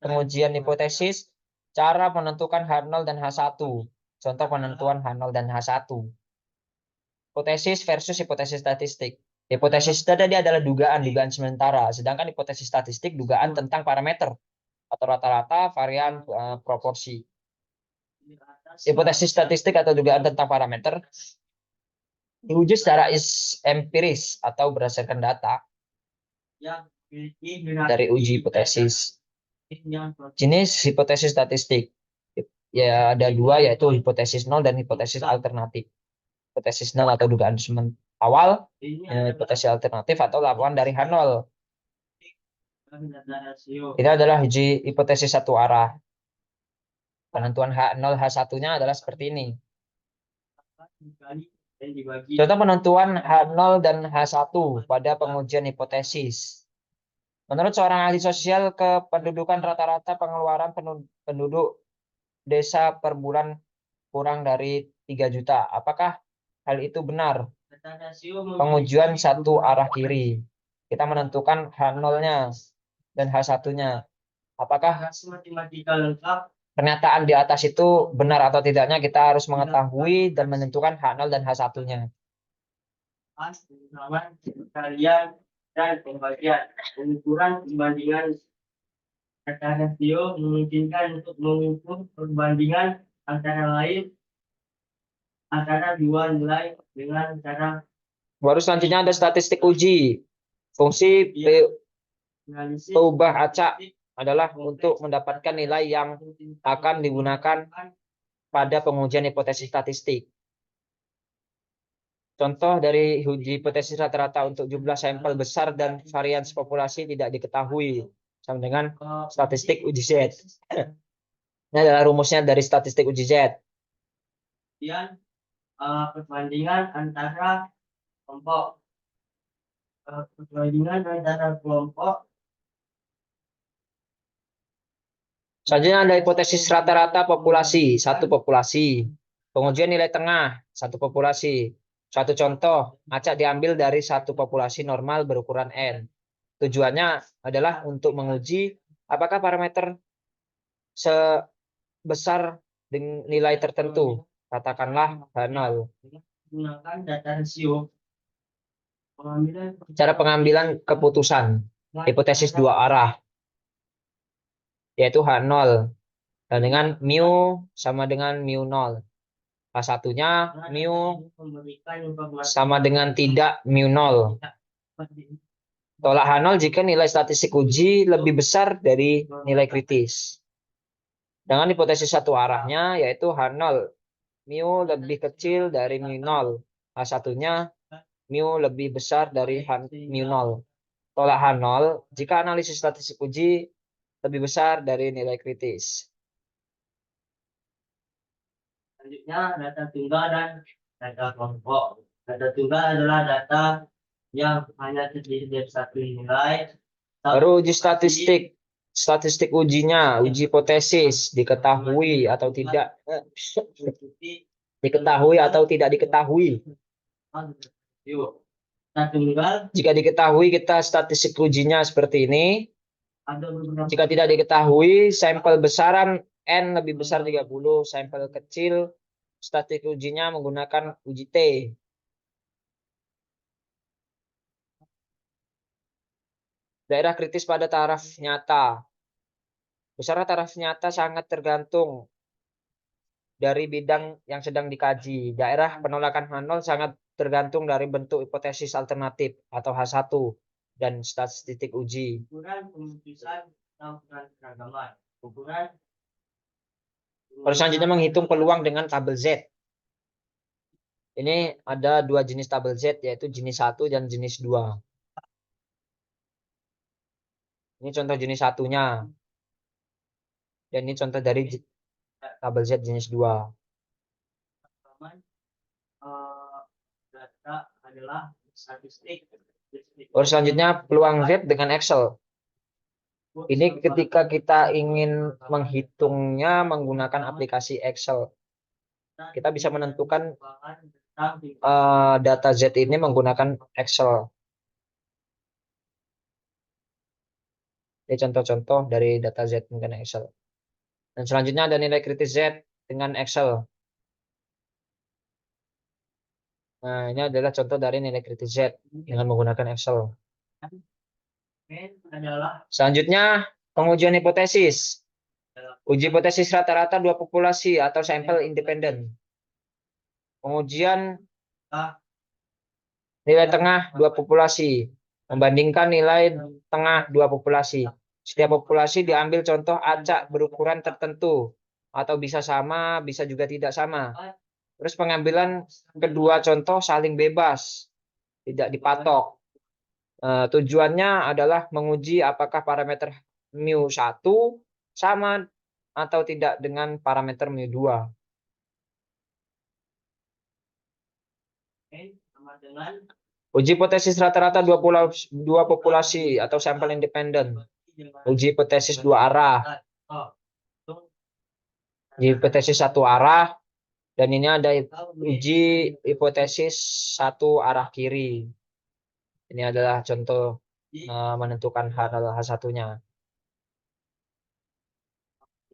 pengujian hipotesis, cara menentukan H0 dan H1. Contoh penentuan H0 dan H1. Hipotesis versus hipotesis statistik. Hipotesis tadi adalah dugaan sementara, sedangkan hipotesis statistik dugaan tentang parameter atau rata-rata, varian, proporsi. Hipotesis statistik atau dugaan tentang parameter diuji secara empiris atau berdasarkan data dari uji hipotesis. Jenis hipotesis statistik ya ada dua, yaitu hipotesis nol dan hipotesis alternatif. Hipotesis nol atau dugaan awal, hipotesis alternatif atau laporan dari H0. Ini adalah hipotesis satu arah. Penentuan H0, H1-nya adalah seperti ini. Contoh penentuan H0 dan H1 pada pengujian hipotesis. Menurut seorang ahli sosial, kependudukan rata-rata pengeluaran penduduk desa per bulan kurang dari 3 juta. Apakah hal itu benar? Pengujian satu arah kiri. Kita menentukan H0-nya dan H1-nya. Apakah pernyataan di atas itu benar atau tidaknya, kita harus mengetahui dan menentukan H0 dan H1-nya. Kalian dan pembagian pengukuran perbandingan data rasio memungkinkan untuk mengukur perbandingan antara dua nilai dengan cara. Baru selanjutnya ada statistik uji. Fungsi peubah acak adalah untuk mendapatkan nilai yang akan digunakan pada pengujian hipotesis statistik. Contoh dari uji hipotesis rata-rata untuk jumlah sampel besar dan varians populasi tidak diketahui, sama dengan statistik uji Z. Ini adalah rumusnya dari statistik uji Z. Kemudian perbandingan antara kelompok. Selanjutnya ada hipotesis rata-rata populasi, satu populasi. Pengujian nilai tengah, satu populasi. Suatu contoh, acak diambil dari satu populasi normal berukuran N. Tujuannya adalah untuk menguji apakah parameter sebesar dengan nilai tertentu, katakanlah H0. Gunakan data rasio. Cara pengambilan keputusan, hipotesis dua arah, yaitu H0 dan dengan mu sama dengan mu 0. H1-nya mu sama dengan tidak mu 0. Tolak H0 jika nilai statistik uji lebih besar dari nilai kritis. Dengan hipotesis satu arahnya, yaitu H0 mu lebih kecil dari mu 0. H1-nya mu lebih besar dari mu 0. Tolak H0 jika analisis statistik uji lebih besar dari nilai kritis. Selanjutnya data tunggal dan data kelompok. Data tunggal adalah data yang hanya terdiri dari satu nilai. Baru uji statistik. Statistik ujinya, uji hipotesis, diketahui atau tidak. Diketahui atau tidak diketahui. Jika diketahui, kita statistik ujinya seperti ini. Jika tidak diketahui, sampel besaran N lebih besar 30, sampel kecil, statistik ujinya menggunakan uji T. Daerah kritis pada taraf nyata. Besar taraf nyata sangat tergantung dari bidang yang sedang dikaji. Daerah penolakan H0 sangat tergantung dari bentuk hipotesis alternatif atau H1 dan statistik uji. Selanjutnya menghitung peluang dengan tabel Z. Ini ada dua jenis tabel Z, yaitu jenis 1 dan jenis 2. Ini contoh jenis satunya. Dan ini contoh dari tabel Z jenis 2. Data adalah statistik. Selanjutnya peluang Z dengan Excel. Ini ketika kita ingin menghitungnya menggunakan aplikasi Excel. Kita bisa menentukan data Z ini menggunakan Excel. Ini contoh-contoh dari data Z menggunakan Excel. Dan selanjutnya ada nilai kritis Z dengan Excel. Nah, ini adalah contoh dari nilai kritis Z dengan menggunakan Excel. adalah Selanjutnya, pengujian hipotesis. Uji hipotesis rata-rata dua populasi atau sampel independen. Pengujian nilai tengah dua populasi. Membandingkan nilai tengah dua populasi. Setiap populasi diambil contoh acak berukuran tertentu. Atau bisa sama, bisa juga tidak sama. Terus pengambilan kedua contoh saling bebas. Tidak dipatok. Tujuannya adalah menguji apakah parameter mu1 sama atau tidak dengan parameter mu2. sama dengan Uji hipotesis rata-rata dua populasi atau sampel independen. Uji hipotesis dua arah. Uji hipotesis satu arah. Dan ini ada uji hipotesis satu arah kiri. Ini adalah contoh menentukan H1-nya.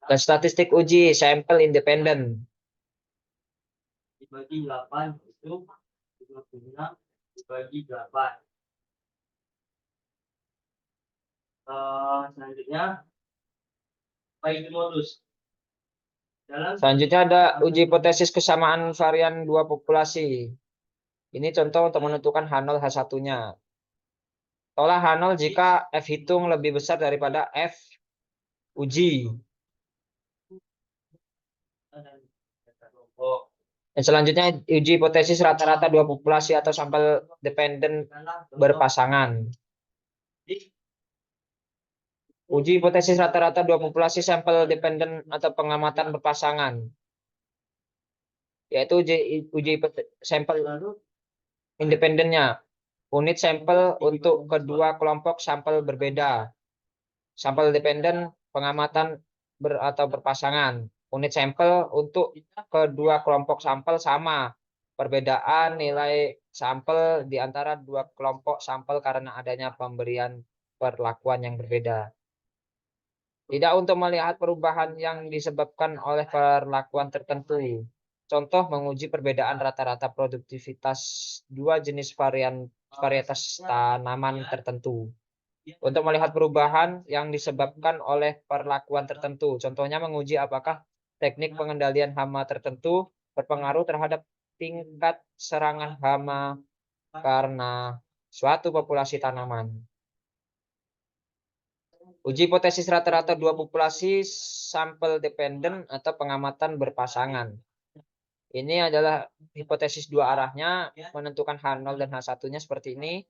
Dan statistik uji sampel independen. dibagi 8 itu 26 dibagi 8. Selanjutnya baik modus. Selanjutnya ada uji hipotesis kesamaan varian dua populasi. Ini contoh untuk menentukan H0 H1-nya. Tolak H0 jika F hitung lebih besar daripada F uji. Dan selanjutnya uji hipotesis rata-rata dua populasi atau sampel dependen berpasangan. Uji hipotesis rata-rata dua populasi sampel dependen atau pengamatan berpasangan. Yaitu uji sampel independennya. Unit sampel untuk kedua kelompok sampel berbeda. Sampel dependen pengamatan atau berpasangan. Unit sampel untuk kedua kelompok sampel sama. Perbedaan nilai sampel di antara dua kelompok sampel karena adanya pemberian perlakuan yang berbeda. Tidak untuk melihat perubahan yang disebabkan oleh perlakuan tertentu. Contoh menguji perbedaan rata-rata produktivitas dua jenis varietas tanaman tertentu. Untuk melihat perubahan yang disebabkan oleh perlakuan tertentu. Contohnya menguji apakah teknik pengendalian hama tertentu berpengaruh terhadap tingkat serangan hama karena suatu populasi tanaman. Uji hipotesis rata-rata dua populasi sampel dependen atau pengamatan berpasangan. Ini adalah hipotesis dua arahnya menentukan H0 dan H1-nya seperti ini.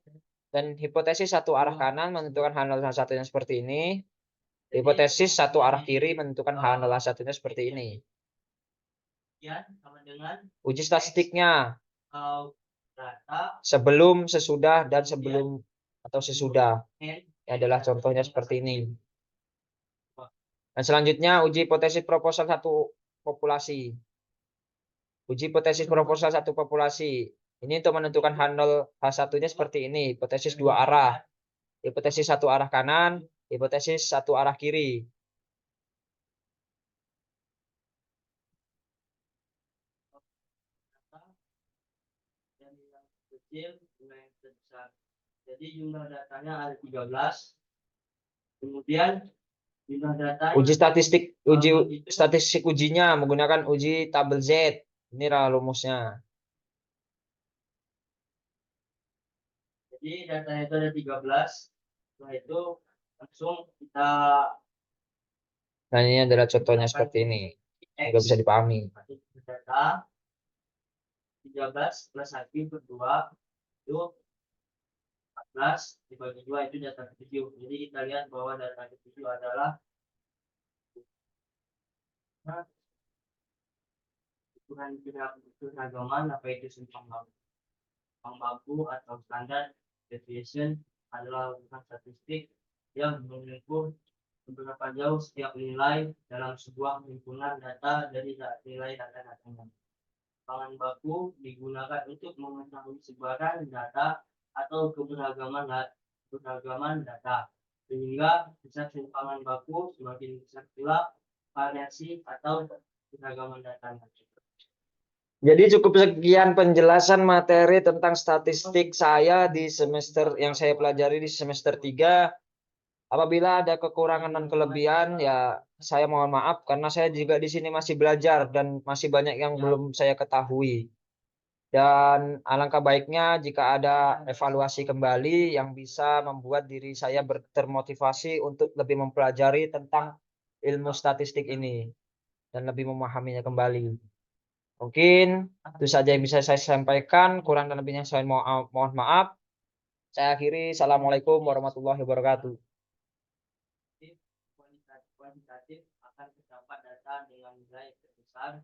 Dan hipotesis satu arah kanan menentukan H0 dan H1-nya seperti ini. Hipotesis satu arah kiri menentukan H0 dan H1-nya seperti ini. Uji statistiknya sebelum, sesudah, dan sebelum atau sesudah. Ini adalah contohnya seperti ini. Dan selanjutnya uji hipotesis proposal satu populasi. Uji hipotesis proposal satu populasi. Ini untuk menentukan H0 H1-nya seperti ini. Hipotesis dua arah. Hipotesis satu arah kanan. Hipotesis satu arah kiri. Jadi jumlah datanya ada 13. Kemudian jumlah data Uji statistik ujinya menggunakan uji tabel Z. Inilah rumusnya. Jadi datanya itu ada 13. Setelah itu langsung kita Nah, ini adalah contohnya seperti ini. Nggak bisa dipahami. data 13 plus 1 per 2 itu 14 dibagi 2 itu data ke-7. Jadi kita lihat bahwa data ke-7 adalah keberagaman apa itu simpang baku atau standar deviation adalah bukan statistik yang mengukur beberapa jauh setiap nilai dalam sebuah himpunan data dari nilai data-datanya. Pangan baku digunakan untuk mengetahui sebaran data atau keberagaman data, sehingga besar simpangan baku semakin besar pula variasi atau keberagaman datanya. Jadi cukup sekian penjelasan materi tentang statistik saya di semester yang saya pelajari di semester 3. Apabila ada kekurangan dan kelebihan, ya saya mohon maaf karena saya juga di sini masih belajar dan masih banyak yang belum saya ketahui. Dan alangkah baiknya jika ada evaluasi kembali yang bisa membuat diri saya termotivasi untuk lebih mempelajari tentang ilmu statistik ini dan lebih memahaminya kembali. Mungkin itu saja yang bisa saya sampaikan. Kurang dan lebihnya saya mohon maaf. Saya akhiri. Assalamualaikum warahmatullahi wabarakatuh. Kuantitatif akan terdapat data dengan nilai terbesar